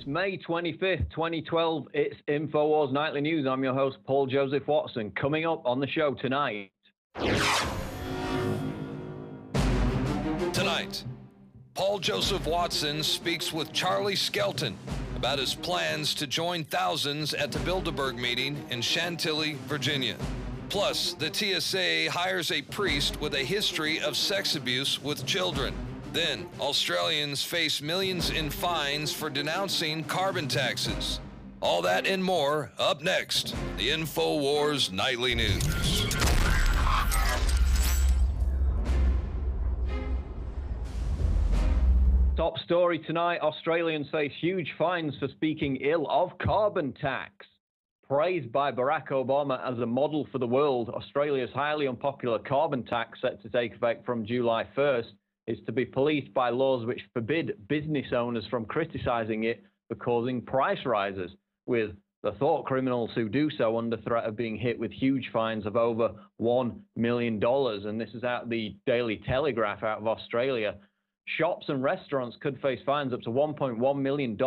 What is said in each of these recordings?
May 25th, 2012. It's Infowars Nightly News. I'm your host, Paul Joseph Watson. Coming up on the show tonight. Tonight, Paul Joseph Watson speaks with Charlie Skelton about his plans to join thousands at the Bilderberg meeting in Chantilly, Virginia. Plus, the TSA hires a priest with a history of sex abuse with children. Then, Australians face millions in fines for denouncing carbon taxes. All that and more up next, the Infowars Nightly News. Top story tonight, Australians face huge fines for speaking ill of carbon tax. Praised by Barack Obama as a model for the world, Australia's highly unpopular carbon tax, set to take effect from July 1st, is to be policed by laws which forbid business owners from criticizing it for causing price rises, with the thought criminals who do so under threat of being hit with huge fines of over $1 million. And this is out the Daily Telegraph out of Australia. Shops and restaurants could face fines up to $1.1 million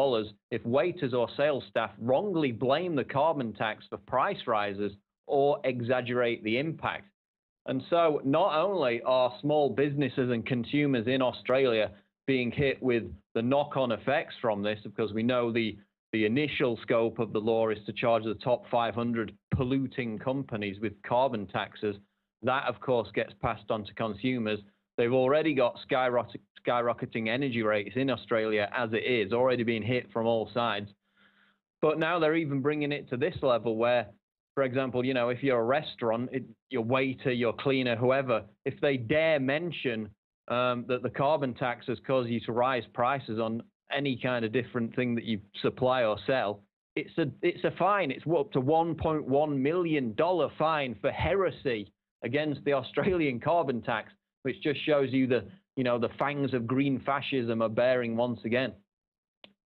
if waiters or sales staff wrongly blame the carbon tax for price rises or exaggerate the impact. And so not only are small businesses and consumers in Australia being hit with the knock-on effects from this, because we know the initial scope of the law is to charge the top 500 polluting companies with carbon taxes. That, of course, gets passed on to consumers. They've already got skyrocketing energy rates in Australia as it is, already being hit from all sides. But now they're even bringing it to this level where, for example, you know, if you're a restaurant, your waiter, your cleaner, whoever, if they dare mention that the carbon tax has caused you to rise prices on any kind of different thing that you supply or sell, it's a fine. It's up to $1.1 million fine for heresy against the Australian carbon tax, which just shows you the fangs of green fascism are bearing once again.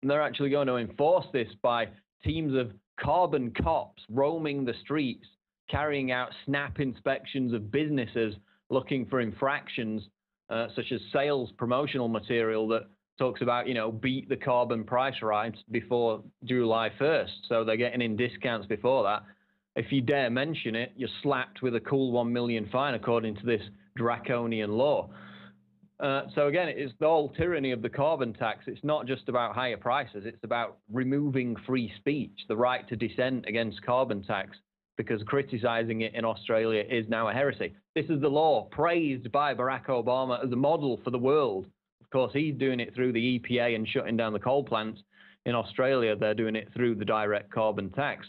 And they're actually going to enforce this by teams of carbon cops roaming the streets, carrying out snap inspections of businesses looking for infractions, such as sales promotional material that talks about, beat the carbon price rise before July 1st. So they're getting in discounts before that. If you dare mention it, you're slapped with a cool $1 million fine, according to this draconian law. So again, it's the whole tyranny of the carbon tax. It's not just about higher prices. It's about removing free speech, the right to dissent against carbon tax, because criticizing it in Australia is now a heresy. This is the law praised by Barack Obama as a model for the world. Of course, he's doing it through the EPA and shutting down the coal plants. In Australia, they're doing it through the direct carbon tax.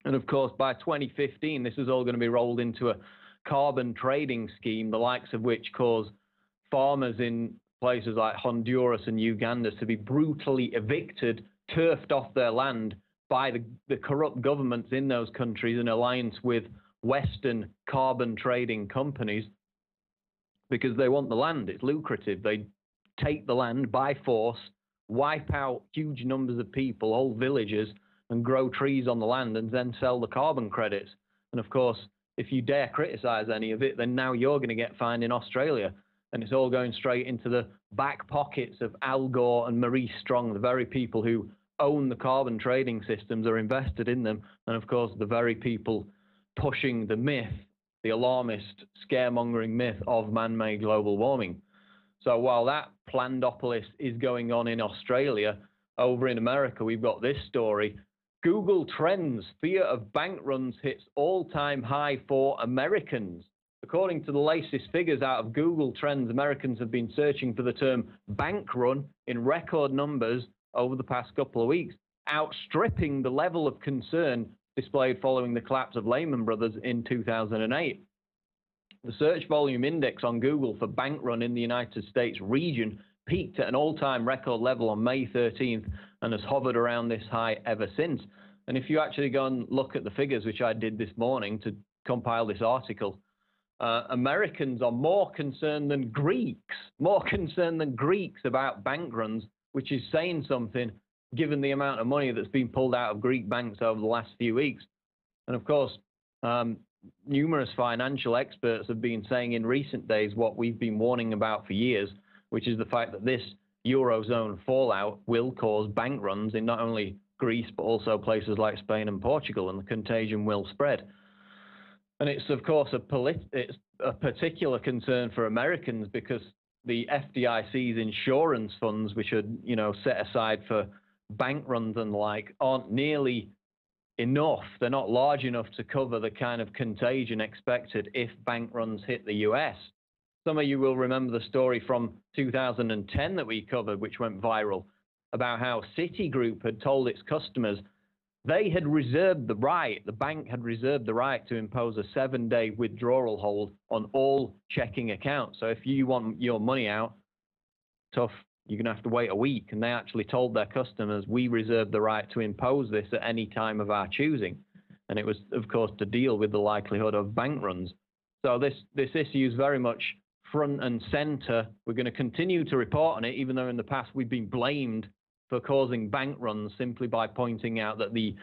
And of course, by 2015, this is all going to be rolled into a carbon trading scheme, the likes of which cause farmers in places like Honduras and Uganda to be brutally evicted, turfed off their land by the corrupt governments in those countries in alliance with Western carbon trading companies, because they want the land. It's lucrative. They take the land by force, wipe out huge numbers of people, whole villages, and grow trees on the land and then sell the carbon credits. And of course, if you dare criticize any of it, then now you're going to get fined in Australia. And it's all going straight into the back pockets of Al Gore and Maurice Strong, the very people who own the carbon trading systems, are invested in them. And of course, the very people pushing the myth, the alarmist, scaremongering myth of man-made global warming. So while that Plandopolis is going on in Australia, over in America, we've got this story. Google Trends, fear of bank runs hits all-time high for Americans. According to the latest figures out of Google Trends, Americans have been searching for the term bank run in record numbers over the past couple of weeks, outstripping the level of concern displayed following the collapse of Lehman Brothers in 2008. The search volume index on Google for bank run in the United States region peaked at an all-time record level on May 13th and has hovered around this high ever since. And if you actually go and look at the figures, which I did this morning to compile this article, Americans are more concerned than Greeks about bank runs, which is saying something given the amount of money that's been pulled out of Greek banks over the last few weeks. And of course, numerous financial experts have been saying in recent days what we've been warning about for years, which is the fact that this Eurozone fallout will cause bank runs in not only Greece, but also places like Spain and Portugal, and the contagion will spread. And it's, of course, it's a particular concern for Americans because the FDIC's insurance funds, which are, set aside for bank runs and like, aren't nearly enough. They're not large enough to cover the kind of contagion expected if bank runs hit the US. Some of you will remember the story from 2010 that we covered, which went viral, about how Citigroup had told its customers they had reserved the right, the bank had reserved the right to impose a 7-day withdrawal hold on all checking accounts. So if you want your money out, tough, you're going to have to wait a week. And they actually told their customers, we reserve the right to impose this at any time of our choosing. And it was, of course, to deal with the likelihood of bank runs. So this issue is very much front and center. We're going to continue to report on it, even though in the past we've been blamed for causing bank runs simply by pointing out that the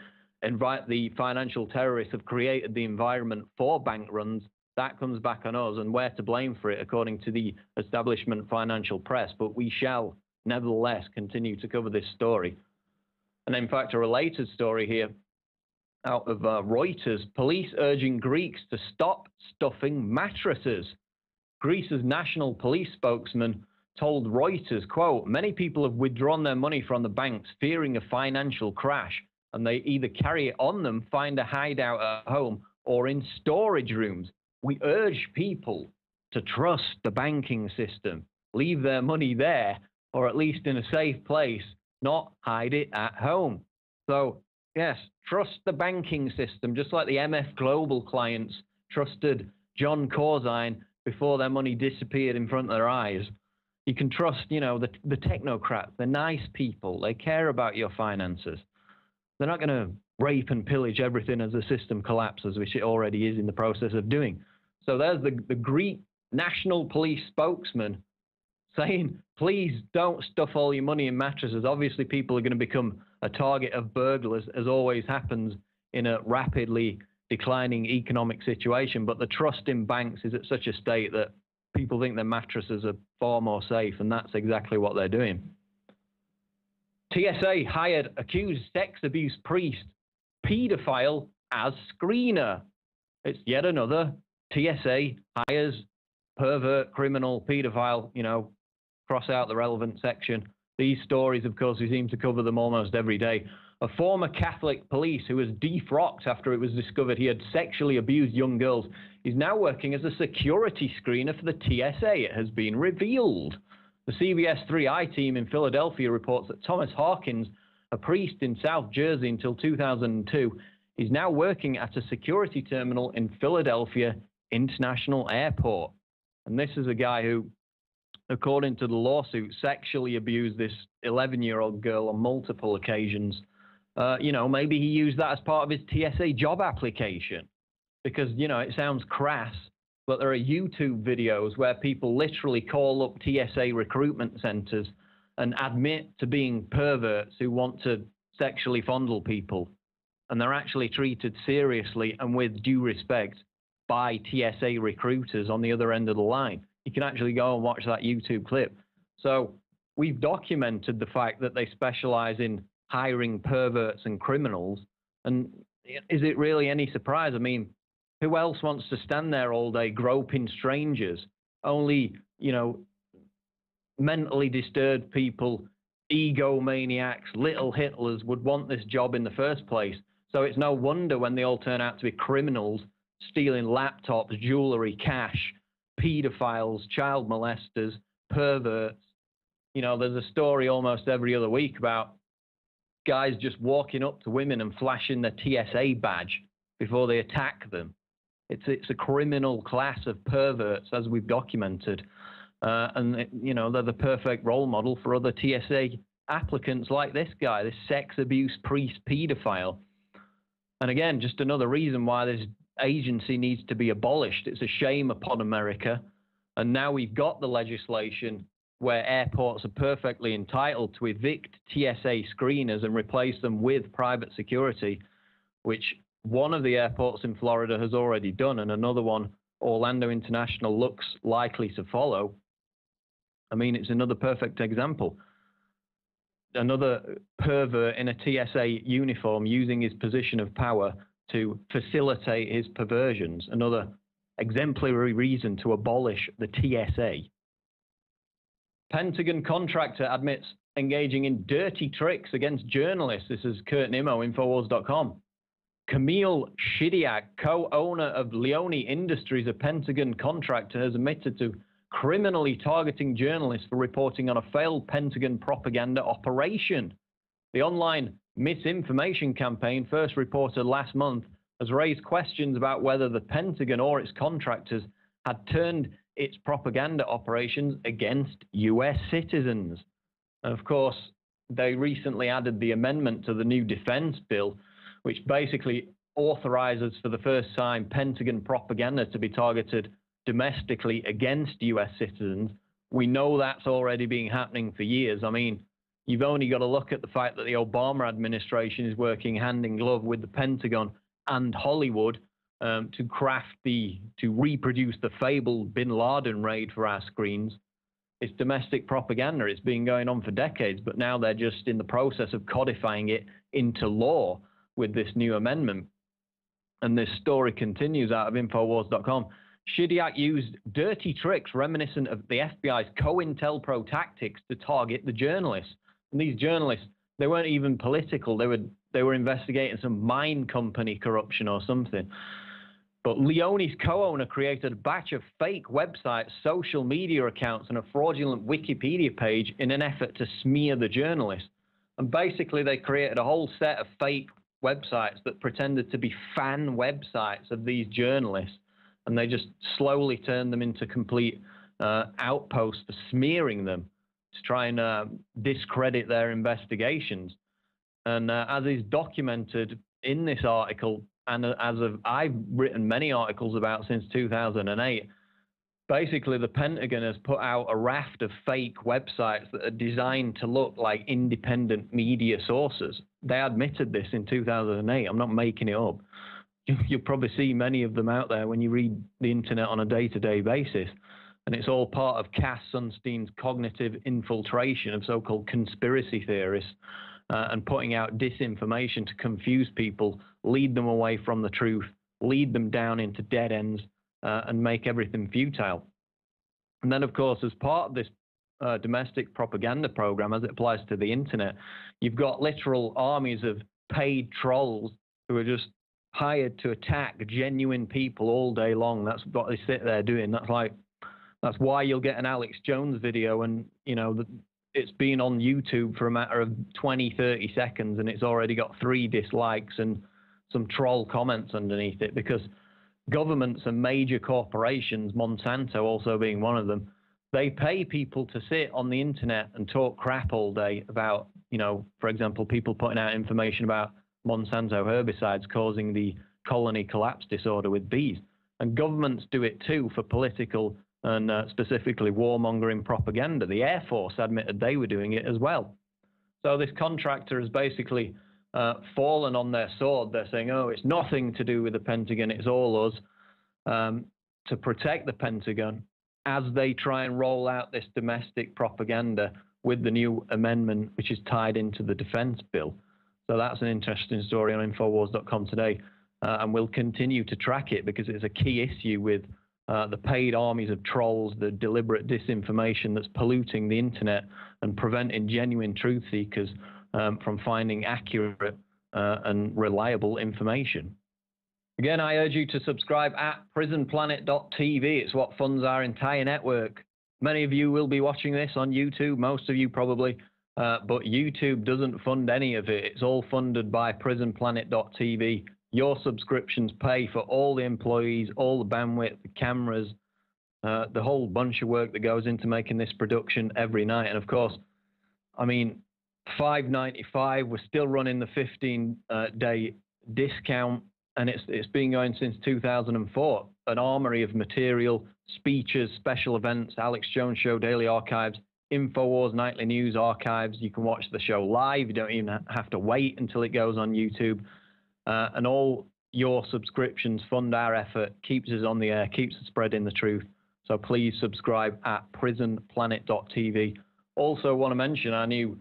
financial terrorists have created the environment for bank runs. That comes back on us, and we're to blame for it, according to the establishment financial press. But we shall nevertheless continue to cover this story. And in fact, a related story here out of Reuters: police urging Greeks to stop stuffing mattresses. Greece's national police spokesman told Reuters, quote, many people have withdrawn their money from the banks fearing a financial crash, and they either carry it on them, find a hideout at home, or in storage rooms. We urge people to trust the banking system, leave their money there, or at least in a safe place, not hide it at home. So, yes, trust the banking system, just like the MF Global clients trusted John Corzine before their money disappeared in front of their eyes. You can trust, the technocrats. They're nice people. They care about your finances. They're not going to rape and pillage everything as the system collapses, which it already is in the process of doing. So there's the Greek National Police spokesman saying, please don't stuff all your money in mattresses. Obviously, people are going to become a target of burglars, as always happens in a rapidly declining economic situation. But the trust in banks is at such a state that people think their mattresses are far more safe, and that's exactly what they're doing. TSA hired accused sex abuse priest, pedophile as screener. It's yet another TSA hires pervert, criminal, pedophile, cross out the relevant section. These stories, of course, we seem to cover them almost every day. A former Catholic police who was defrocked after it was discovered he had sexually abused young girls is now working as a security screener for the TSA, it has been revealed. The CBS 3i team in Philadelphia reports that Thomas Hawkins, a priest in South Jersey until 2002, is now working at a security terminal in Philadelphia International Airport. And this is a guy who, according to the lawsuit, sexually abused this 11-year-old girl on multiple occasions. Maybe he used that as part of his TSA job application because, it sounds crass, but there are YouTube videos where people literally call up TSA recruitment centers and admit to being perverts who want to sexually fondle people. And they're actually treated seriously and with due respect by TSA recruiters on the other end of the line. You can actually go and watch that YouTube clip. So we've documented the fact that they specialize in hiring perverts and criminals. And is it really any surprise? I mean, who else wants to stand there all day groping strangers? Only, mentally disturbed people, egomaniacs, little Hitlers would want this job in the first place. So it's no wonder when they all turn out to be criminals, stealing laptops, jewelry, cash, pedophiles, child molesters, perverts. There's a story almost every other week about guys just walking up to women and flashing their TSA badge before they attack them. It's a criminal class of perverts, as we've documented. And they're the perfect role model for other TSA applicants like this guy, this sex abuse priest pedophile. And again, just another reason why this agency needs to be abolished. It's a shame upon America. And now we've got the legislation where airports are perfectly entitled to evict TSA screeners and replace them with private security, which one of the airports in Florida has already done, and another one, Orlando International, looks likely to follow. I mean, it's another perfect example. another pervert in a TSA uniform using his position of power to facilitate his perversions. Another exemplary reason to abolish the TSA. Pentagon contractor admits engaging in dirty tricks against journalists. This is Kurt Nimmo, Infowars.com. Camille Shidiak, co-owner of Leone Industries, a Pentagon contractor, has admitted to criminally targeting journalists for reporting on a failed Pentagon propaganda operation. The online misinformation campaign, first reported last month, has raised questions about whether the Pentagon or its contractors had turned its propaganda operations against U.S. citizens. And of course, they recently added the amendment to the new defense bill, which basically authorizes for the first time Pentagon propaganda to be targeted domestically against U.S. citizens. We know that's already been happening for years. I mean, you've only got to look at the fact that the Obama administration is working hand in glove with the Pentagon and Hollywood to reproduce the fabled Bin Laden raid for our screens. It's domestic propaganda. It's been going on for decades, but now they're just in the process of codifying it into law with this new amendment. And this story continues out of Infowars.com. Shidiak used dirty tricks reminiscent of the FBI's COINTELPRO tactics to target the journalists. And these journalists, they weren't even political. They were investigating some mine company corruption or something. But Leone's co-owner created a batch of fake websites, social media accounts, and a fraudulent Wikipedia page in an effort to smear the journalists. And basically, they created a whole set of fake websites that pretended to be fan websites of these journalists. And they just slowly turned them into complete outposts for smearing them to try and discredit their investigations. And as is documented in this article, and I've written many articles about since 2008, basically the Pentagon has put out a raft of fake websites that are designed to look like independent media sources. They admitted this in 2008. I'm not making it up. You'll probably see many of them out there when you read the internet on a day-to-day basis. And it's all part of Cass Sunstein's cognitive infiltration of so-called conspiracy theorists and putting out disinformation to confuse people, lead them away from the truth, lead them down into dead ends, and make everything futile. And then, of course, as part of this domestic propaganda program, as it applies to the internet, you've got literal armies of paid trolls who are just hired to attack genuine people all day long. That's what they sit there doing. That's why you'll get an Alex Jones video and, it's been on YouTube for a matter of 20, 30 seconds and it's already got 3 dislikes and some troll comments underneath it, because governments and major corporations, Monsanto also being one of them, they pay people to sit on the internet and talk crap all day about, for example, people putting out information about Monsanto herbicides causing the colony collapse disorder with bees. And governments do it too for political and specifically warmongering propaganda. The Air Force admitted they were doing it as well. So this contractor has basically fallen on their sword. They're saying, oh, it's nothing to do with the Pentagon, it's all us, to protect the Pentagon as they try and roll out this domestic propaganda with the new amendment, which is tied into the defense bill. So that's an interesting story on Infowars.com today. And we'll continue to track it because it's a key issue with the paid armies of trolls, the deliberate disinformation that's polluting the internet and preventing genuine truth seekers from finding accurate and reliable information. Again, I urge you to subscribe at prisonplanet.tv. It's what funds our entire network. Many of you will be watching this on YouTube, most of you probably, but YouTube doesn't fund any of it. It's all funded by prisonplanet.tv. Your subscriptions pay for all the employees, all the bandwidth, the cameras, the whole bunch of work that goes into making this production every night. And of course, I mean, $5.95, we're still running the 15-day discount, and it's been going since 2004. An armory of material, speeches, special events, Alex Jones Show Daily Archives, Infowars Nightly News Archives. You can watch the show live. You don't even have to wait until it goes on YouTube. And all your subscriptions fund our effort, keeps us on the air, keeps us spreading the truth. So please subscribe at prisonplanet.tv. Also want to mention our new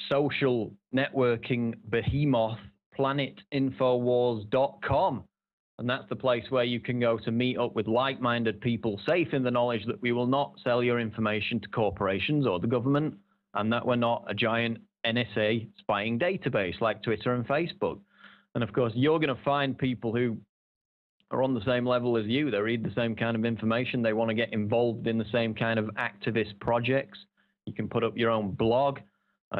social networking behemoth, planetinfowars.com. And that's the place where you can go to meet up with like-minded people, safe in the knowledge that we will not sell your information to corporations or the government, and that we're not a giant NSA spying database like Twitter and Facebook. And of course, you're going to find people who are on the same level as you. They read the same kind of information. They want to get involved in the same kind of activist projects. You can put up your own blog,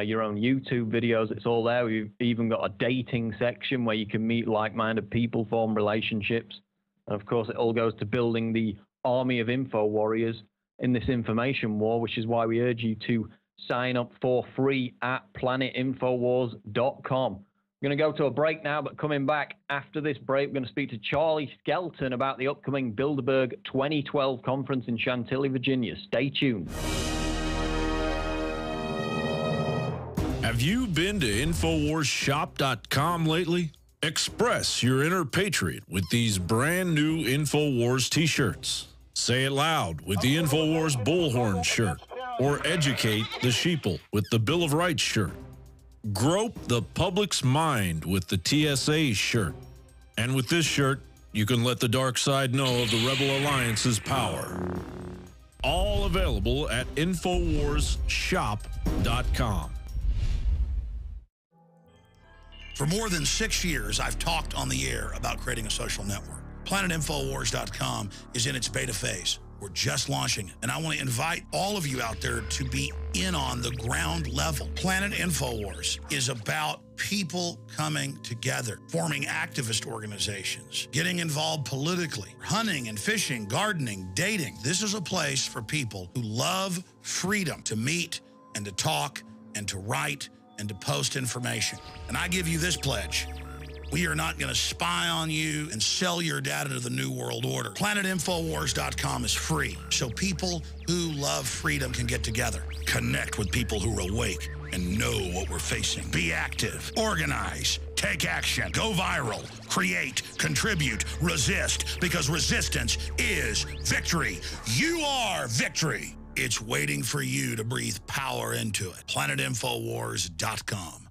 your own YouTube videos. It's all there. We've even got a dating section where you can meet like-minded people, form relationships. And of course, it all goes to building the army of info warriors in this information war, which is why we urge you to sign up for free at planetinfowars.com. We're going to go to a break now, but coming back after this break, we're going to speak to Charlie Skelton about the upcoming Bilderberg 2012 conference in Chantilly, Virginia. Stay tuned. Have you been to InfoWarsShop.com lately? Express your inner patriot with these brand new InfoWars t-shirts. Say it loud with the InfoWars Bullhorn shirt, or educate the sheeple with the Bill of Rights shirt. Grope the public's mind with the TSA shirt. And with this shirt, you can let the dark side know of the Rebel Alliance's power. All available at InfoWarsShop.com. For more than 6 years, I've talked on the air about creating a social network. PlanetInfowars.com is in its beta phase. We're just launching it, and I want to invite all of you out there to be in on the ground level. Planet Infowars is about people coming together, forming activist organizations, getting involved politically, hunting and fishing, gardening, dating. This is a place for people who love freedom to meet and to talk and to write and to post information. And I give you this pledge. We are not going to spy on you and sell your data to the New World Order. PlanetInfowars.com is free, so people who love freedom can get together, connect with people who are awake and know what we're facing. Be active, organize, take action, go viral, create, contribute, resist, because resistance is victory. You are victory. It's waiting for you to breathe power into it. PlanetInfowars.com.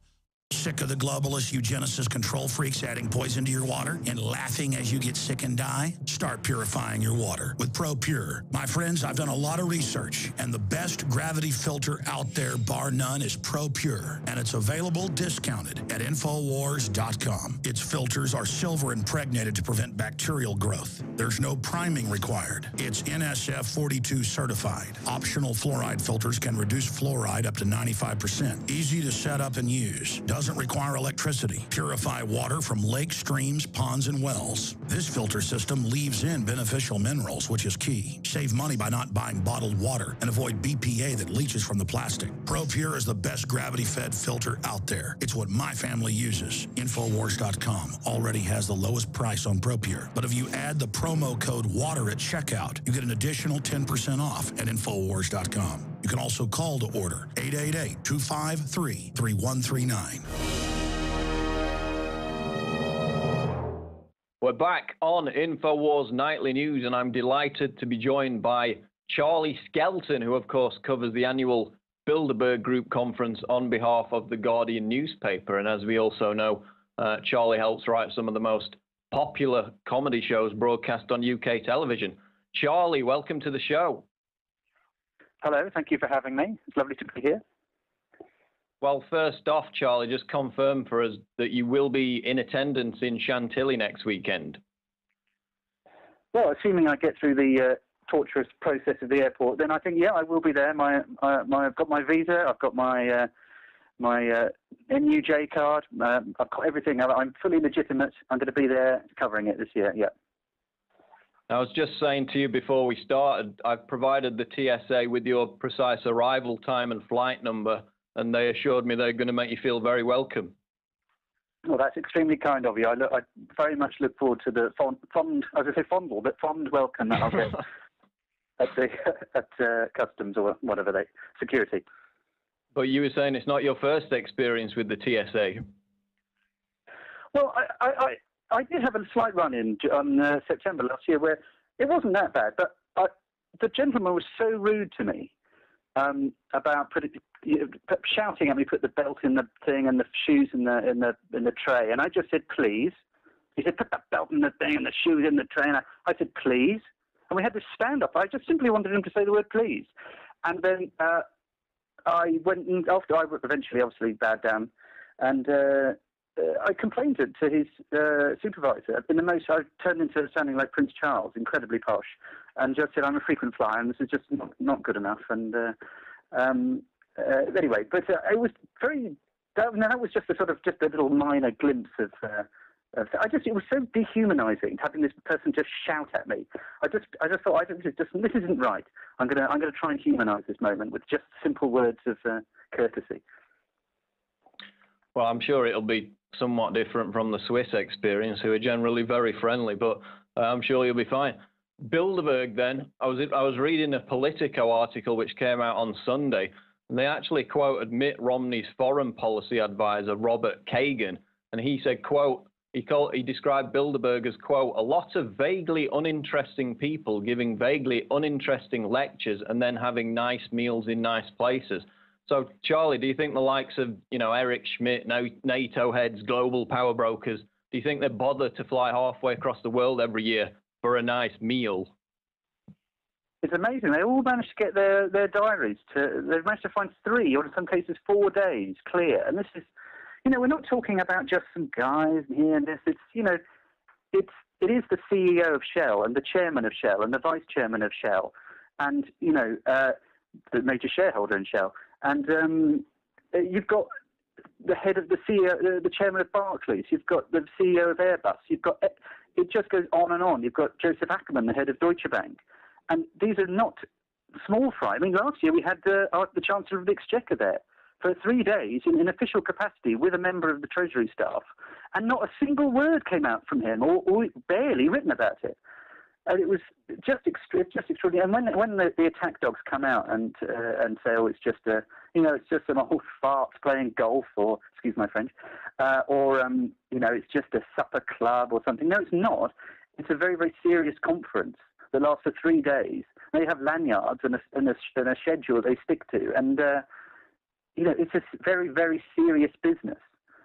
Sick of the globalist eugenicist control freaks adding poison to your water and laughing as you get sick and die? Start purifying your water with ProPure. My friends, I've done a lot of research, and the best gravity filter out there, bar none, is ProPure, and it's available discounted at Infowars.com. Its filters are silver impregnated to prevent bacterial growth. There's no priming required. It's NSF 42 certified. Optional fluoride filters can reduce fluoride up to 95%. Easy to set up and use. Doesn't require electricity. Purify water from lakes, streams, ponds, and wells. This filter system leaves in beneficial minerals, which is key. Save money by not buying bottled water and avoid BPA that leaches from the plastic. ProPure is the best gravity-fed filter out there. It's what my family uses. Infowars.com already has the lowest price on ProPure. But if you add the promo code WATER at checkout, you get an additional 10% off at Infowars.com. You can also call to order 888-253-3139. We're back on Infowars Nightly News, and I'm delighted to be joined by Charlie Skelton, who, of course, covers the annual Bilderberg Group conference on behalf of the Guardian newspaper. And as we also know, Charlie helps write some of the most popular comedy shows broadcast on UK television. Charlie, welcome to the show. Hello, thank you for having me. It's lovely to be here. Well, first off, Charlie, just confirm for us that you will be in attendance in Chantilly next weekend. Well, assuming I get through the torturous process of the airport, then I think, yeah, I will be there. I've got my visa, I've got my NUJ card, I've got everything. I'm fully legitimate. I'm going to be there covering it this year, yeah. I was just saying to you before we started, I've provided the TSA with your precise arrival time and flight number, and they assured me they're going to make you feel very welcome. Well, that's extremely kind of you. I very much look forward to the fond I was going to say fondle, but fond welcome that I'll get at customs or whatever security. But you were saying it's not your first experience with the TSA. Well, I did have a slight run-in on September last year where it wasn't that bad, but the gentleman was so rude to me about shouting at me, put the belt in the thing and the shoes in the tray, and I just said please. He said put that belt in the thing and the shoes in the tray, and I said please, and we had this stand up. I just simply wanted him to say the word please, and then I went and after I eventually obviously bowed down, and I complained to his supervisor in the most. I turned into sounding like Prince Charles, incredibly posh, and just said I'm a frequent flyer and this is just not good enough. And anyway, but it was very. That was just a little minor glimpse of. It was so dehumanising having this person just shout at me. I just thought this isn't right. I'm gonna try and humanise this moment with just simple words of courtesy. Well, I'm sure it'll be somewhat different from the Swiss experience, who are generally very friendly, but I'm sure you'll be fine. Bilderberg, then, I was reading a Politico article which came out on Sunday, and they actually quoted Mitt Romney's foreign policy advisor, Robert Kagan, and he said, quote, he described Bilderberg as, quote, a lot of vaguely uninteresting people giving vaguely uninteresting lectures and then having nice meals in nice places. So, Charlie, do you think the likes of, Eric Schmidt, NATO heads, global power brokers, do you think they bother to fly halfway across the world every year for a nice meal? It's amazing. They all managed to get their diaries they've managed to find 3, or in some cases 4 days clear. And this is, we're not talking about just some guys here and this. It's, it is the CEO of Shell and the chairman of Shell and the vice chairman of Shell and, the major shareholder in Shell. And you've got the head of the CEO, the chairman of Barclays. You've got the CEO of Airbus. You've got, it just goes on and on. You've got Joseph Ackerman, the head of Deutsche Bank. And these are not small fry. I mean, last year we had the Chancellor of the Exchequer there for 3 days in official capacity with a member of the Treasury staff, and not a single word came out from him, or barely written about it. And it was just extraordinary. And when the attack dogs come out and say, oh, it's just it's just some old farts playing golf, or excuse my French, or it's just a supper club or something. No, it's not. It's a very, very serious conference that lasts for 3 days. They have lanyards and a schedule they stick to, and it's a very, very serious business.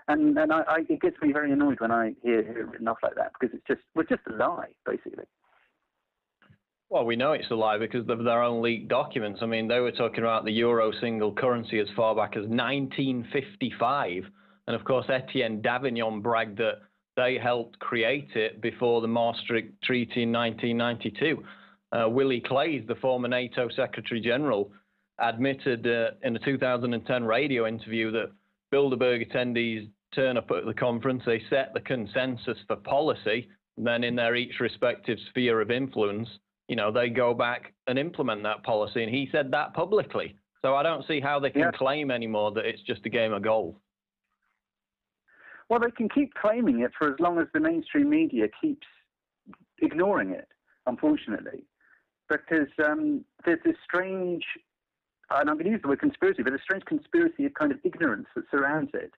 And it gets me very annoyed when I hear it written off like that, because it's just a lie, basically. Well, we know it's a lie because of their own leaked documents. I mean, they were talking about the euro single currency as far back as 1955. And of course, Etienne Davignon bragged that they helped create it before the Maastricht Treaty in 1992. Willie Claes, the former NATO Secretary General, admitted in a 2010 radio interview that Bilderberg attendees turn up at the conference, they set the consensus for policy, and then in their each respective sphere of influence, they go back and implement that policy. And he said that publicly. So I don't see how they can claim anymore that it's just a game of golf. Well, they can keep claiming it for as long as the mainstream media keeps ignoring it, unfortunately. Because there's this strange, and I'm going to use the word conspiracy, but a strange conspiracy of kind of ignorance that surrounds it,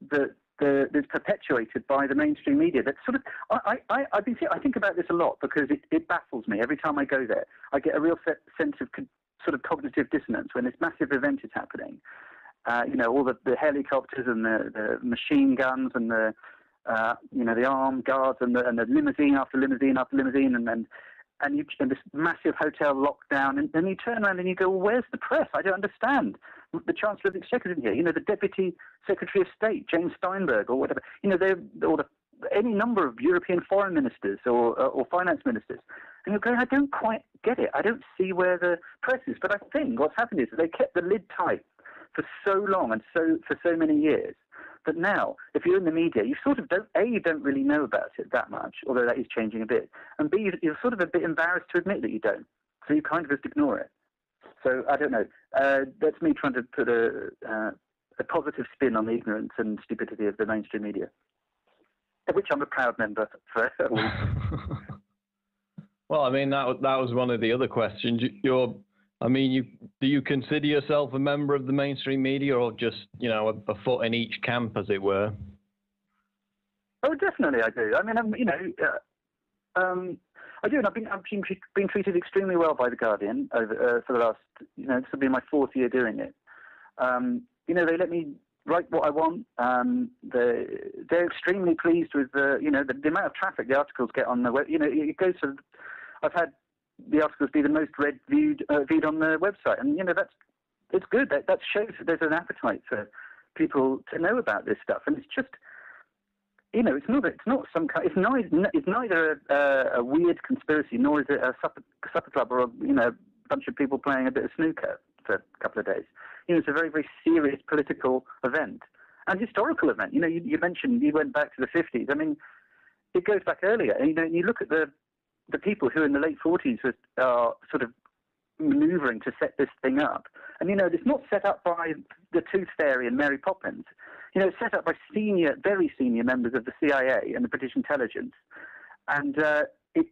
that's perpetuated by the mainstream media. That sort of, I think about this a lot because it baffles me every time I go there. I get a real sense of sort of cognitive dissonance when this massive event is happening. All the helicopters and the machine guns and the armed guards and the limousine after limousine after limousine and this massive hotel lockdown, and then you turn around and you go, well, where's the press? I don't understand. The Chancellor of the Exchequer isn't here. The Deputy Secretary of State, James Steinberg, or whatever. Any number of European foreign ministers or finance ministers. And you're going, I don't quite get it. I don't see where the press is. But I think what's happened is that they kept the lid tight for so long and for so many years. But now, if you're in the media, you sort of you don't really know about it that much, although that is changing a bit. And B, you're sort of a bit embarrassed to admit that you don't. So you kind of just ignore it. So I don't know. That's me trying to put a positive spin on the ignorance and stupidity of the mainstream media, of which I'm a proud member for a week. Well, I mean, that was one of the other questions. Do you consider yourself a member of the mainstream media, or just, a foot in each camp, as it were? Oh, definitely I do. I mean, I do, and I've been treated extremely well by The Guardian over for the last, this will be my 4th year doing it. They let me write what I want. They're extremely pleased with the amount of traffic the articles get on the web. It goes to, I've had the articles be the most viewed on the website, and it's good. That shows that there's an appetite for people to know about this stuff, and it's just. It's not some kind. It's neither a weird conspiracy, nor is it a supper club or a bunch of people playing a bit of snooker for a couple of days. It's a very, very serious political event and historical event. You mentioned you went back to the 50s. I mean, it goes back earlier. And, you look at the people who in the late 40s are sort of manoeuvring to set this thing up, and it's not set up by the Tooth Fairy and Mary Poppins. It's set up by very senior members of the CIA and the British intelligence, and it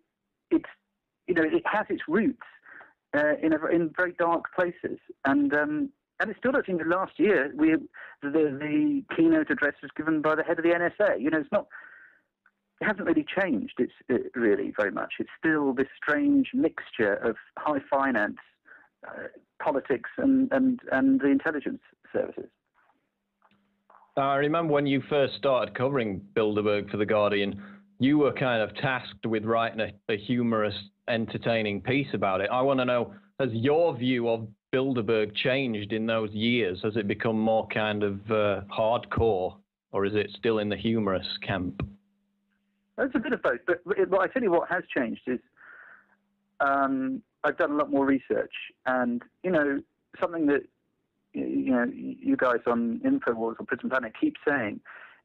has its roots in very dark places, and it still does. Last year, the keynote address was given by the head of the NSA. It hasn't really changed. It's really very much. It's still this strange mixture of high finance, politics, and the intelligence services. I remember when you first started covering Bilderberg for The Guardian, you were kind of tasked with writing a humorous, entertaining piece about it. I want to know, has your view of Bilderberg changed in those years? Has it become more kind of hardcore, or is it still in the humorous camp? It's a bit of both, but I tell you what has changed is I've done a lot more research, and something that you guys on Infowars or Prison Planet keep saying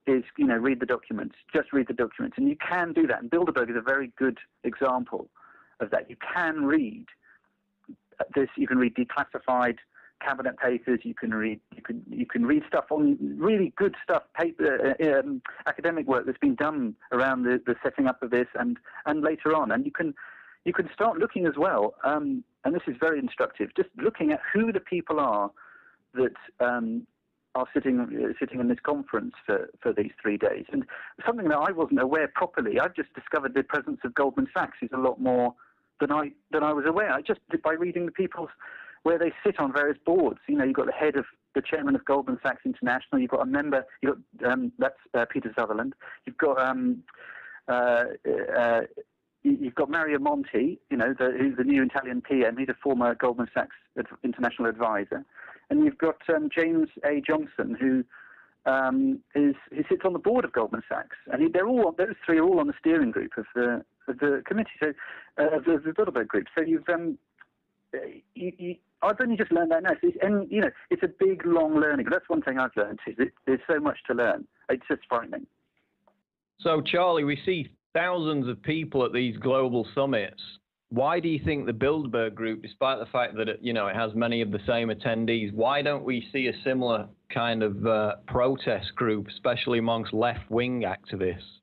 is read the documents, just read the documents, and you can do that. And Bilderberg is a very good example of that. You can read this. You can read declassified cabinet papers. You can read stuff on really good stuff, academic work that's been done around the setting up of this and later on. And you can start looking as well. And this is very instructive. Just looking at who the people are that are sitting in this conference for these 3 days. And something that I wasn't aware properly. I've just discovered the presence of Goldman Sachs is a lot more than I was aware. I just by reading the people's where they sit on various boards. You've got the chairman of Goldman Sachs International. You've got a member. That's Peter Sutherland. You've got Mario Monti. Who's the new Italian PM. He's a former Goldman Sachs international advisor. And you've got James A. Johnson, who sits on the board of Goldman Sachs, and those three are all on the steering group of the committee, so of the Bilderberg group. So I've only just learned that now. It's a big, long learning. But that's one thing I've learned is there's so much to learn. It's just frightening. So, Charlie, we see thousands of people at these global summits. Why do you think the Bilderberg group, despite the fact that it has many of the same attendees, why don't we see a similar kind of protest group, especially amongst left-wing activists?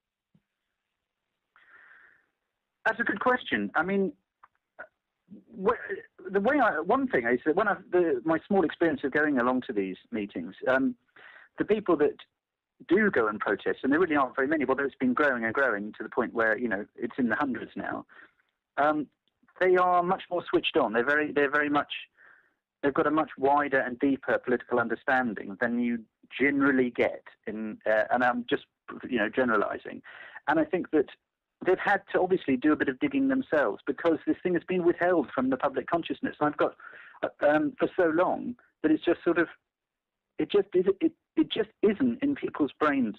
That's a good question. I mean, one thing is that my small experience of going along to these meetings, the people that do go and protest, and there really aren't very many, although it's been growing and growing to the point where it's in the hundreds now. They are much more switched on. They've got a much wider and deeper political understanding than you generally get and I'm just generalizing. And I think that they've had to obviously do a bit of digging themselves because this thing has been withheld from the public consciousness. And I've got for so long that it's just sort of it just isn't in people's brains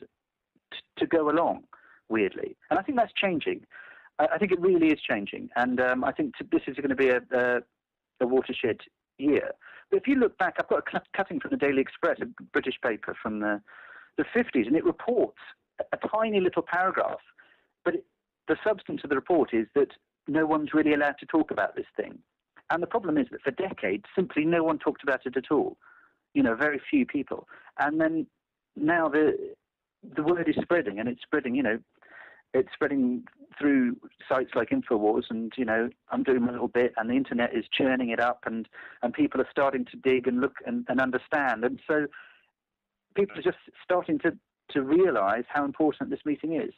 to go along, weirdly. And I think that's changing. I think it really is changing, and I think this is going to be a watershed year. But if you look back, I've got a cutting from the Daily Express, a British paper from the 50s, and it reports a tiny little paragraph, but the substance of the report is that no one's really allowed to talk about this thing. And the problem is that for decades, simply no one talked about it at all. Very few people. And then now the word is spreading, and it's spreading, it's spreading through sites like Infowars, and I'm doing a little bit, and the internet is churning it up, and people are starting to dig and look and understand, and so people are just starting to to realise how important this meeting is.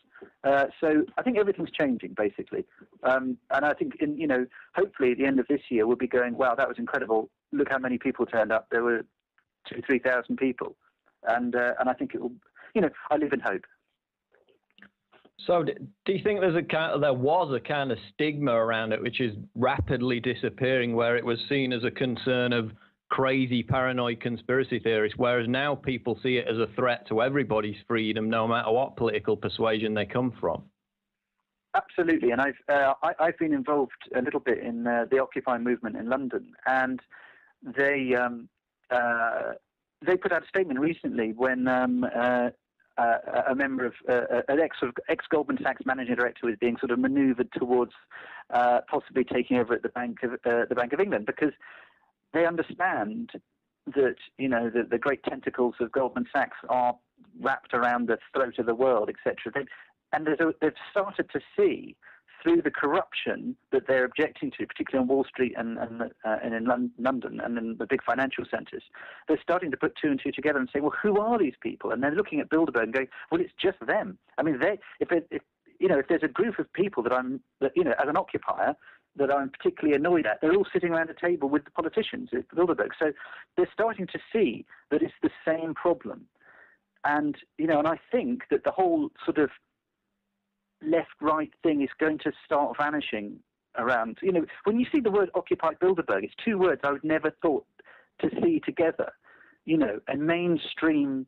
So I think everything's changing, basically. And I think, hopefully at the end of this year, we'll be going, wow, that was incredible. Look how many people turned up. There were 2,000-3,000 people. And I think it will, I live in hope. So do you think there was a kind of stigma around it, which is rapidly disappearing, where it was seen as a concern of crazy paranoid conspiracy theorists, whereas now people see it as a threat to everybody's freedom, no matter what political persuasion they come from? Absolutely, and I've been involved a little bit in the Occupy movement in London, and they put out a statement recently when a member of an ex Goldman Sachs managing director was being sort of manoeuvred towards possibly taking over at the Bank of England, because they understand that the great tentacles of Goldman Sachs are wrapped around the throat of the world, etc. And they've started to see through the corruption that they're objecting to, particularly on Wall Street and in London and in the big financial centres. They're starting to put two and two together and say, well, who are these people? And they're looking at Bilderberg and going, well, it's just them. I mean, if there's a group of people as an occupier, that I'm particularly annoyed at, they're all sitting around a table with the politicians at Bilderberg. So they're starting to see that it's the same problem. And, and I think that the whole sort of left-right thing is going to start vanishing around. When you see the word Occupy Bilderberg, it's two words I would never thought to see together. A mainstream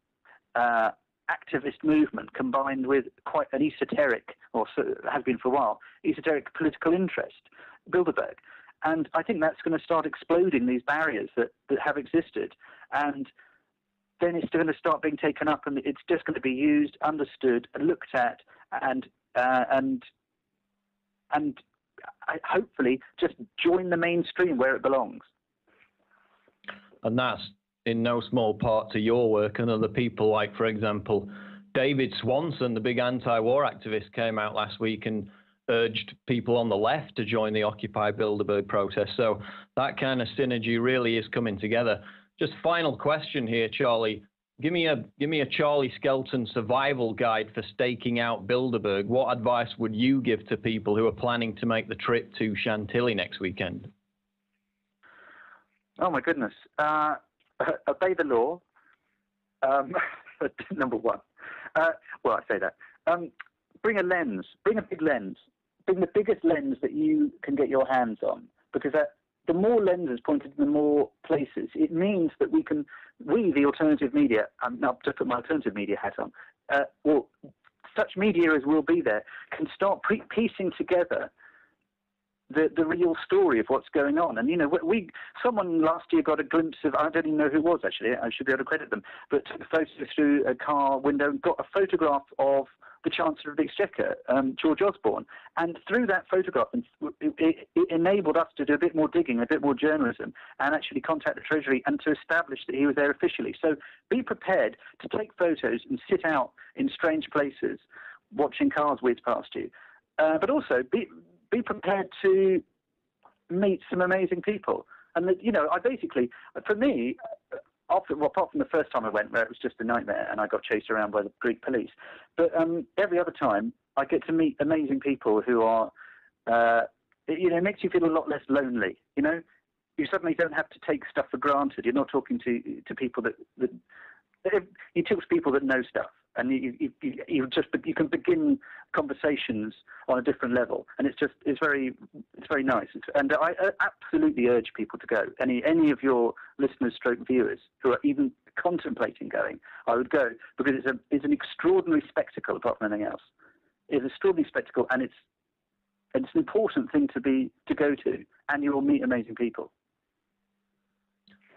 activist movement combined with quite an esoteric, or so has been for a while, esoteric political interest, Bilderberg. And I think that's going to start exploding these barriers that have existed. And then it's going to start being taken up, and it's just going to be used, understood, looked at, and hopefully just join the mainstream where it belongs. And that's in no small part to your work and other people, like, for example, David Swanson, the big anti-war activist, came out last week and urged people on the left to join the Occupy Bilderberg protest. So that kind of synergy really is coming together. Just final question here, Charlie. Give me a Charlie Skelton survival guide for staking out Bilderberg. What advice would you give to people who are planning to make the trip to Chantilly next weekend? Oh my goodness! Obey the law. Number one. Well, I say that. Bring a lens. Bring a big lens. Bring the biggest lens that you can get your hands on, because the more lenses pointed in the more places, it means that we, the alternative media, now to put my alternative media hat on, or such media as will be there, can start piecing together the real story of what's going on. And, someone last year got a glimpse of, I don't even know who it was, actually, I should be able to credit them, but took a photo through a car window and got a photograph of the Chancellor of the Exchequer, George Osborne. And through that photograph, it enabled us to do a bit more digging, a bit more journalism, and actually contact the Treasury and to establish that he was there officially. So be prepared to take photos and sit out in strange places watching cars whiz past you. But also be prepared to meet some amazing people. And, I basically, for me, apart from the first time I went, where it was just a nightmare and I got chased around by the Greek police, but every other time I get to meet amazing people who are, it makes you feel a lot less lonely. You suddenly don't have to take stuff for granted. You're not talking to people that you talk to people that know stuff, and you can begin conversations on a different level, and it's very nice. And I absolutely urge people to go. Any of your listeners, stroke viewers, who are even contemplating going, I would go, because it's an extraordinary spectacle. Apart from anything else, it's an extraordinary spectacle, and it's an important thing to go to, and you will meet amazing people.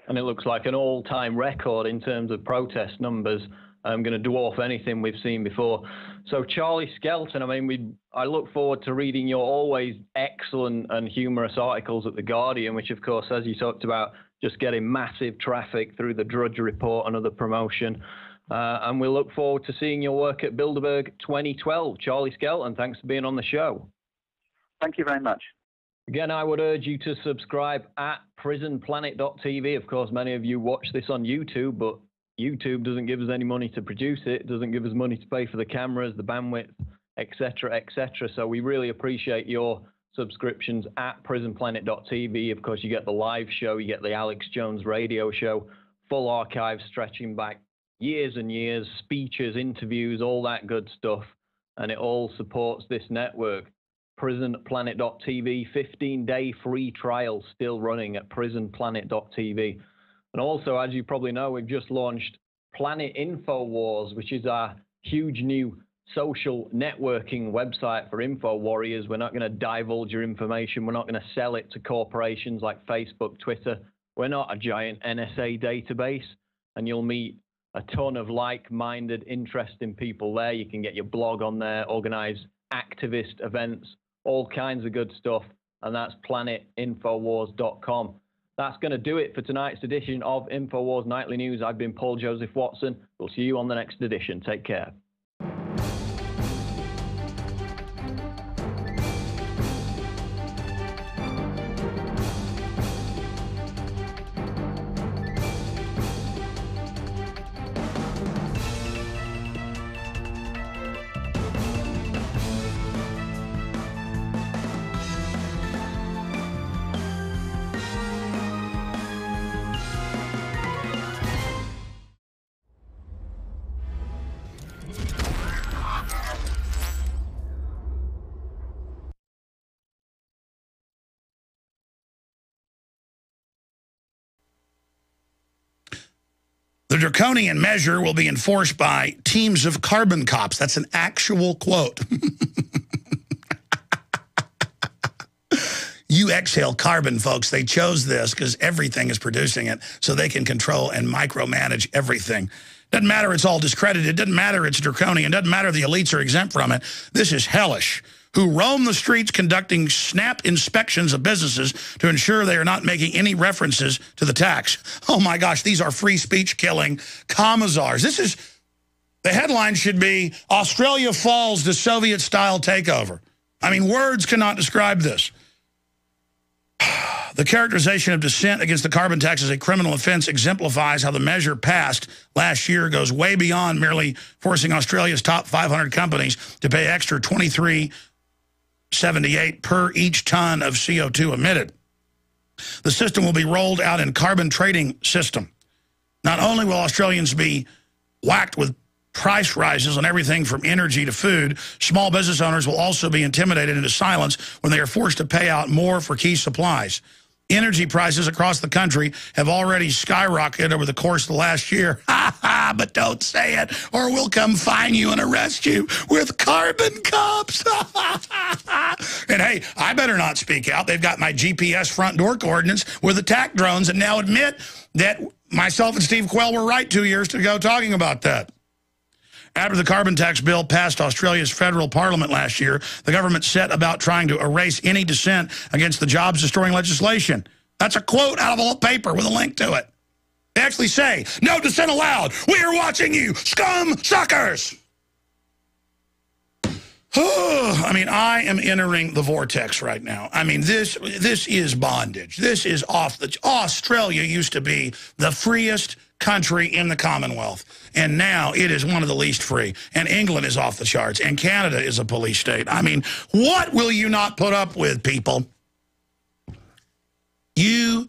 And it looks like an all-time record in terms of protest numbers. I'm going to dwarf anything we've seen before. So Charlie Skelton, I look forward to reading your always excellent and humorous articles at The Guardian, which of course, as you talked about, just getting massive traffic through the Drudge Report and other promotion. And we look forward to seeing your work at Bilderberg 2012. Charlie Skelton, thanks for being on the show. Thank you very much. Again, I would urge you to subscribe at prisonplanet.tv. Of course, many of you watch this on YouTube, but YouTube doesn't give us any money to produce it, doesn't give us money to pay for the cameras, the bandwidth, etc., etc. So we really appreciate your subscriptions at prisonplanet.tv. Of course, you get the live show, you get the Alex Jones radio show, full archive stretching back years and years, speeches, interviews, all that good stuff. And it all supports this network. prisonplanet.tv, 15-day free trial still running at prisonplanet.tv. And also, as you probably know, we've just launched Planet Infowars, which is our huge new social networking website for info warriors. We're not going to divulge your information. We're not going to sell it to corporations like Facebook, Twitter. We're not a giant NSA database, and you'll meet a ton of like-minded, interesting people there. You can get your blog on there, organize activist events, all kinds of good stuff, and that's planetinfowars.com. That's going to do it for tonight's edition of Infowars Nightly News. I've been Paul Joseph Watson. We'll see you on the next edition. Take care. The draconian measure will be enforced by teams of carbon cops. That's an actual quote. You exhale carbon, folks. They chose this because everything is producing it, so they can control and micromanage everything. Doesn't matter it's all discredited. Doesn't matter it's draconian. Doesn't matter the elites are exempt from it. This is hellish. Who roam the streets conducting snap inspections of businesses to ensure they are not making any references to the tax. Oh my gosh, these are free speech killing commissars. This is, the headline should be, Australia falls to Soviet-style takeover. I mean, words cannot describe this. The characterization of dissent against the carbon tax as a criminal offense exemplifies how the measure passed last year goes way beyond merely forcing Australia's top 500 companies to pay extra $23.78 per each ton of CO2 emitted. The system will be rolled out in carbon trading system. Not only will Australians be whacked with price rises on everything from energy to food, small business owners will also be intimidated into silence when they are forced to pay out more for key supplies. Energy prices across the country have already skyrocketed over the course of the last year. Ha ha, but don't say it, or we'll come fine you and arrest you with carbon cops. And hey, I better not speak out. They've got my GPS front door coordinates with attack drones and now admit that myself and Steve Quell were right 2 years ago talking about that. After the carbon tax bill passed Australia's federal parliament last year, the government set about trying to erase any dissent against the jobs-destroying legislation. That's a quote out of a paper with a link to it. They actually say, no dissent allowed. We are watching you, scum suckers. I mean, I am entering the vortex right now. I mean, this is bondage. This is off the... Australia used to be the freest country in the Commonwealth, and now it is one of the least free. And England is off the charts, and Canada is a police state. I mean, what will you not put up with, people? You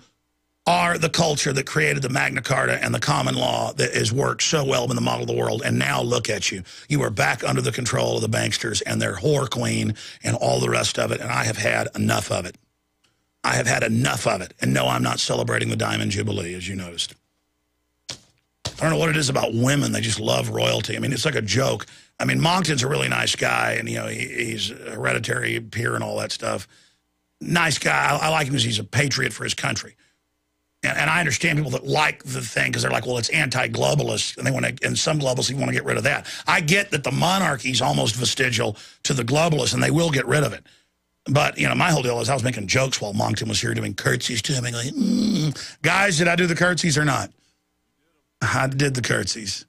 are the culture that created the Magna Carta and the common law that has worked so well in the model of the world, and now look at you. You are back under the control of the banksters and their whore queen and all the rest of it, and I have had enough of it. I have had enough of it, and no, I'm not celebrating the Diamond Jubilee, as you noticed. I don't know what it is about women. They just love royalty. I mean, it's like a joke. I mean, Moncton's a really nice guy, and, you know, he's hereditary peer and all that stuff. Nice guy. I like him because he's a patriot for his country. And I understand people that like the thing because they're like, well, it's anti-globalist, and they want to, and some globalists even want to get rid of that. I get that the monarchy is almost vestigial to the globalists, and they will get rid of it. But, you know, my whole deal is I was making jokes while Moncton was here doing curtsies to him. And going, Guys, did I do the curtsies or not? I did the curtsies.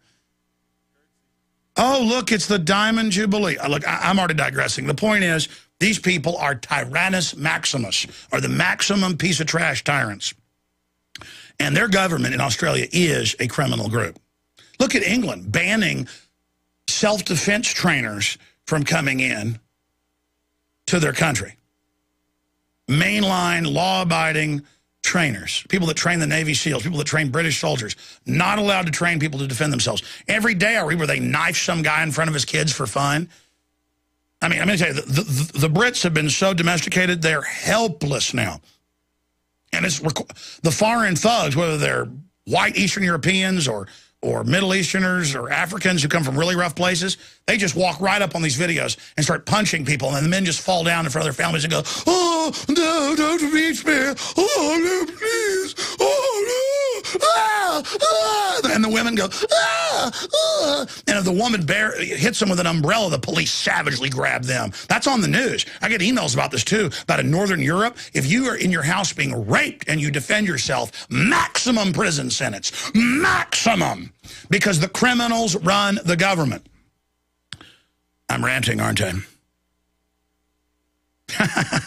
Oh, look, it's the Diamond Jubilee. Look, I'm already digressing. The point is, these people are Tyrannus Maximus, or the maximum piece of trash tyrants. And their government in Australia is a criminal group. Look at England banning self-defense trainers from coming in to their country. Mainline, law-abiding trainers, people that train the Navy SEALs, people that train British soldiers, not allowed to train people to defend themselves. Every day I read where they knife some guy in front of his kids for fun. I mean, I'm going to tell you, the Brits have been so domesticated, they're helpless now. And it's the foreign thugs, whether they're white Eastern Europeans or Middle Easterners or Africans who come from really rough places, they just walk right up on these videos and start punching people, and then the men just fall down in front of their families and go, "Oh, no, don't reach me. Oh, no, please. Oh, no. Ah, ah." And the women go, "Ah, ah." And if the woman hits them with an umbrella, the police savagely grab them. That's on the news. I get emails about this, too, about in Northern Europe. If you are in your house being raped and you defend yourself, maximum prison sentence. Maximum. Because the criminals run the government. I'm ranting, aren't I?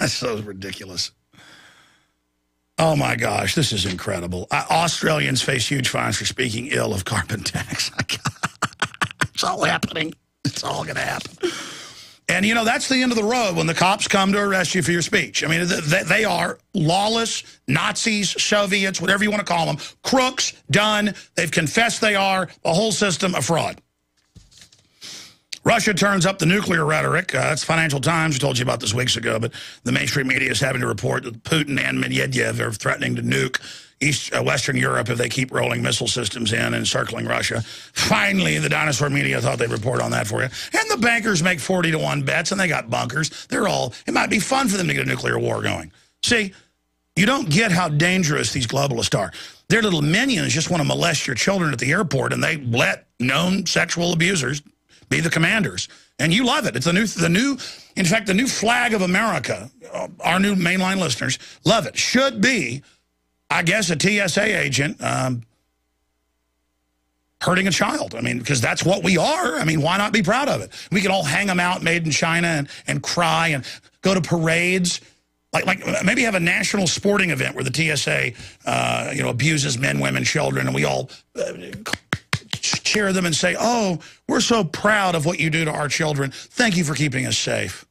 So ridiculous. Oh, my gosh, this is incredible. Australians face huge fines for speaking ill of carbon tax. It's all happening. It's all going to happen. And, you know, that's the end of the road when the cops come to arrest you for your speech. I mean, they are lawless Nazis, Soviets, whatever you want to call them, crooks, done. They've confessed they are the whole system a fraud. Russia turns up the nuclear rhetoric. That's Financial Times. We told you about this weeks ago, but the mainstream media is having to report that Putin and Medvedev are threatening to nuke Western Europe if they keep rolling missile systems in and circling Russia. Finally, the dinosaur media thought they'd report on that for you. And the bankers make 40-to-1 bets, and they got bunkers. It might be fun for them to get a nuclear war going. See, you don't get how dangerous these globalists are. Their little minions just want to molest your children at the airport, and they let known sexual abusers be the commanders. And you love it. It's in fact, the new flag of America, our new mainline listeners love it. Should be, I guess, a TSA agent hurting a child. I mean, because that's what we are. I mean, why not be proud of it? We can all hang them out made in China and cry and go to parades. Like maybe have a national sporting event where the TSA, abuses men, women, children, and we all cheer them and say, "Oh, we're so proud of what you do to our children. Thank you for keeping us safe."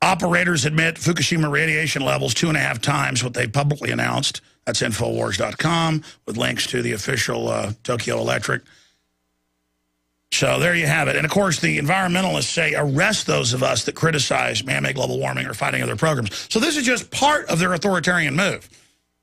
Operators admit Fukushima radiation levels 2.5 times what they publicly announced. That's Infowars.com with links to the official Tokyo Electric. So there you have it. And, of course, the environmentalists say arrest those of us that criticize man-made global warming or fighting other programs. So this is just part of their authoritarian move.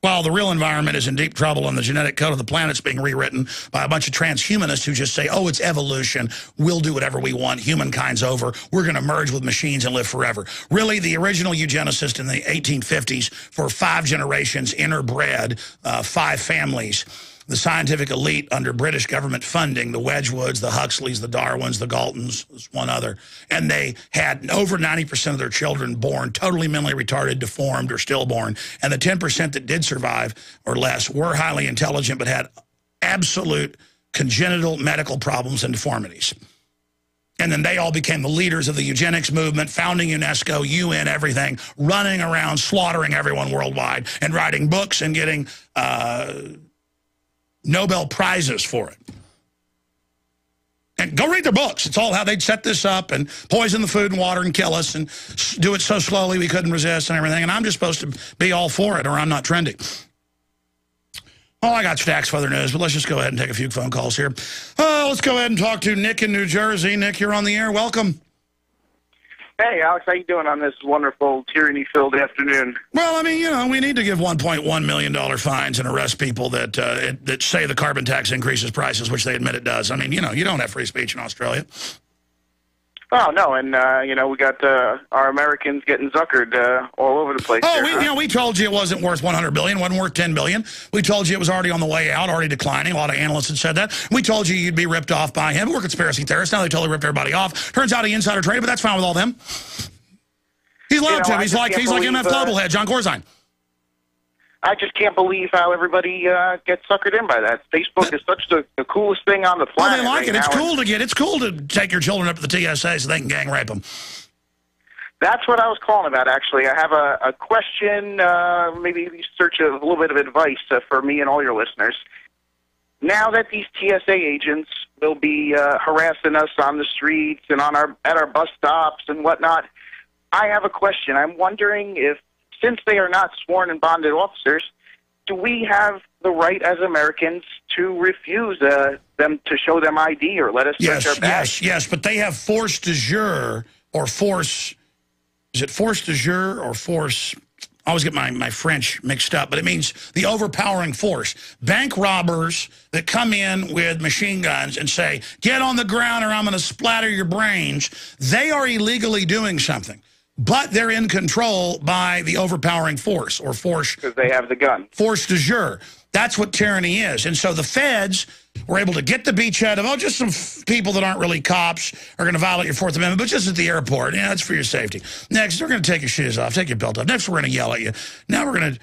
While the real environment is in deep trouble and the genetic code of the planet's being rewritten by a bunch of transhumanists who just say, "Oh, it's evolution. We'll do whatever we want. Humankind's over. We're going to merge with machines and live forever." Really, the original eugenicist in the 1850s for 5 generations interbred 5 families. The scientific elite under British government funding, the Wedgwoods, the Huxleys, the Darwins, the Galtons, there's one other. And they had over 90% of their children born totally mentally retarded, deformed, or stillborn. And the 10% that did survive or less were highly intelligent but had absolute congenital medical problems and deformities. And then they all became the leaders of the eugenics movement, founding UNESCO, UN, everything, running around, slaughtering everyone worldwide, and writing books and getting Nobel Prizes for it. And go read their books. It's all how they'd set this up and poison the food and water and kill us and do it so slowly we couldn't resist and everything. And I'm just supposed to be all for it or I'm not trending. Oh, I got stacks of other news, but let's just go ahead and take a few phone calls here. Let's go ahead and talk to Nick in New Jersey. Nick, you're on the air. Welcome. Hey, Alex, how you doing on this wonderful tyranny-filled afternoon? Well, I mean, you know, we need to give $1.1 million fines and arrest people that say the carbon tax increases prices, which they admit it does. I mean, you know, you don't have free speech in Australia. Oh, no, and, we got our Americans getting zuckered all over the place. Oh, we told you it wasn't worth $100 billion, wasn't worth $10 billion. We told you it was already on the way out, already declining. A lot of analysts had said that. We told you you'd be ripped off by him. We're conspiracy theorists. Now they totally ripped everybody off. Turns out he insider traded, but that's fine with all them. He's allowed to. He's like MF Global head, John Corzine. I just can't believe how everybody gets suckered in by that. Facebook is such the coolest thing on the planet. Oh, they like it. It's cool to take your children up to the TSA so they can gang rape them. That's what I was calling about, actually. I have a question, maybe search a little bit of advice for me and all your listeners. Now that these TSA agents will be harassing us on the streets and at our bus stops and whatnot, I have a question. I'm wondering if, since they are not sworn and bonded officers, do we have the right as Americans to refuse them to show them ID or let us search our bags? Yes, but they have force de jure or force. Is it force de jure or force? I always get my French mixed up, but it means the overpowering force. Bank robbers that come in with machine guns and say, get on the ground or I'm going to splatter your brains, they are illegally doing something. But they're in control by the overpowering force or force. Because they have the gun. Force de jure. That's what tyranny is. And so the feds were able to get the beachhead of, just some people that aren't really cops are going to violate your Fourth Amendment, but just at the airport. Yeah, it's for your safety. Next, they're going to take your shoes off, take your belt off. Next, we're going to yell at you. Now we're going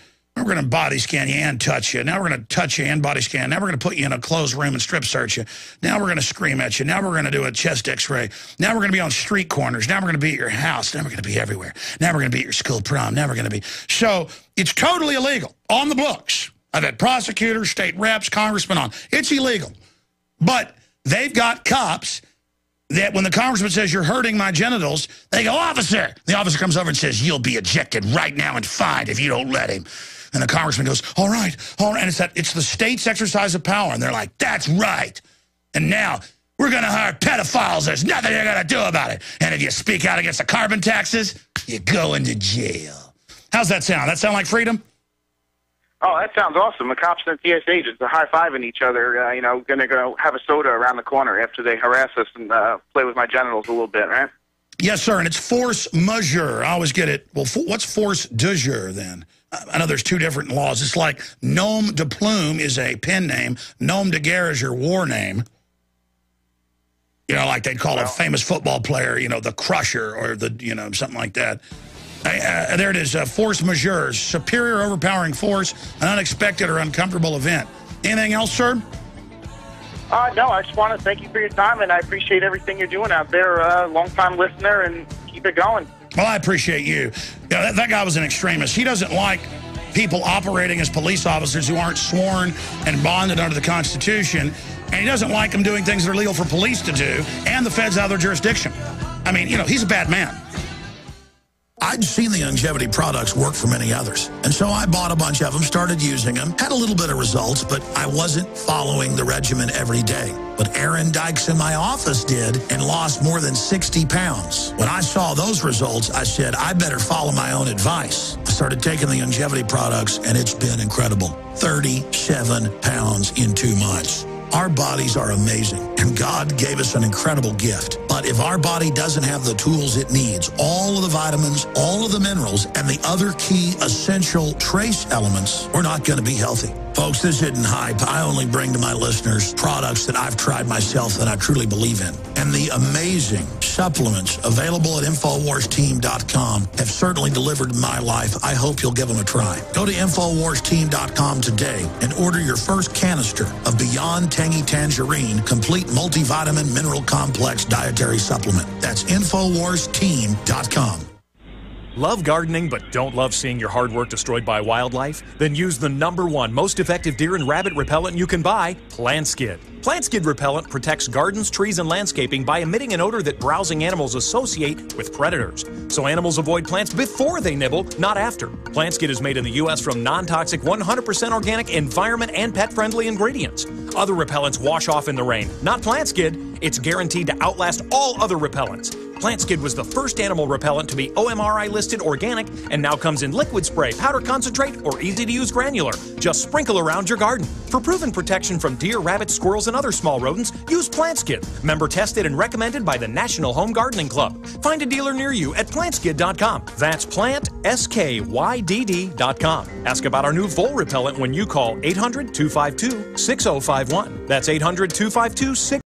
to body scan you and touch you. Now we're going to touch you and body scan. Now we're going to put you in a closed room and strip search you. Now we're going to scream at you. Now we're going to do a chest x-ray. Now we're going to be on street corners. Now we're going to be at your house. Now we're going to be everywhere. Now we're going to be at your school prom. Now we're going to be. So it's totally illegal on the books. I've had prosecutors, state reps, congressmen on. It's illegal. But they've got cops that when the congressman says, you're hurting my genitals, they go, officer. The officer comes over and says, you'll be ejected right now and fined if you don't let him. And the congressman goes, all right. And it's the state's exercise of power. And they're like, that's right. And now we're going to hire pedophiles. There's nothing you're going to do about it. And if you speak out against the carbon taxes, you go into jail. How's that sound? That sound like freedom? Oh, that sounds awesome. The cops and the TSA agents are high-fiving each other, going to go have a soda around the corner after they harass us and play with my genitals a little bit, right? Yes, sir, and it's force majeure. I always get it. Well, what's force de jure then? I know there's two different laws. It's like nom de plume is a pen name. Nom de guerre is your war name. Like they'd call a famous football player, the Crusher or something like that. There it is, force majeure, superior overpowering force, an unexpected or uncomfortable event. Anything else, sir? No, I just want to thank you for your time, and I appreciate everything you're doing out there. Long-time listener, and keep it going. Well, I appreciate you. That guy was an extremist. He doesn't like people operating as police officers who aren't sworn and bonded under the Constitution, and he doesn't like them doing things that are legal for police to do and the feds out of their jurisdiction. I mean, he's a bad man. I'd seen the longevity products work for many others, and so I bought a bunch of them, started using them, had a little bit of results, but I wasn't following the regimen every day. But Aaron Dykes in my office did and lost more than 60 pounds. When I saw those results, I said, I better follow my own advice. I started taking the longevity products, and it's been incredible. 37 pounds in 2 months. Our bodies are amazing, and God gave us an incredible gift. But if our body doesn't have the tools it needs, all of the vitamins, all of the minerals, and the other key essential trace elements, we're not going to be healthy. Folks, this isn't hype. I only bring to my listeners products that I've tried myself that I truly believe in. And the amazing supplements available at InfoWarsTeam.com have certainly delivered in my life. I hope you'll give them a try. Go to InfoWarsTeam.com today and order your first canister of Beyond Tangy Tangerine Complete Multivitamin Mineral Complex Dietary Supplement. That's InfoWarsTeam.com. Love gardening but don't love seeing your hard work destroyed by wildlife? Then use the #1 most effective deer and rabbit repellent you can buy, Plant Skid. Plant Skid repellent protects gardens, trees, and landscaping by emitting an odor that browsing animals associate with predators. So animals avoid plants before they nibble, not after. Plant Skid is made in the U.S. from non-toxic, 100% organic, environment, and pet-friendly ingredients. Other repellents wash off in the rain. Not Plant Skid. It's guaranteed to outlast all other repellents. Plant Skid was the first animal repellent to be OMRI listed organic and now comes in liquid spray, powder concentrate, or easy-to-use granular. Just sprinkle around your garden. For proven protection from deer, rabbits, squirrels, and other small rodents, use Plant Skid. Member tested and recommended by the National Home Gardening Club. Find a dealer near you at plantskid.com. That's PlantSkydd.com. Ask about our new vole repellent when you call 800-252-6051. That's 800-252-6051.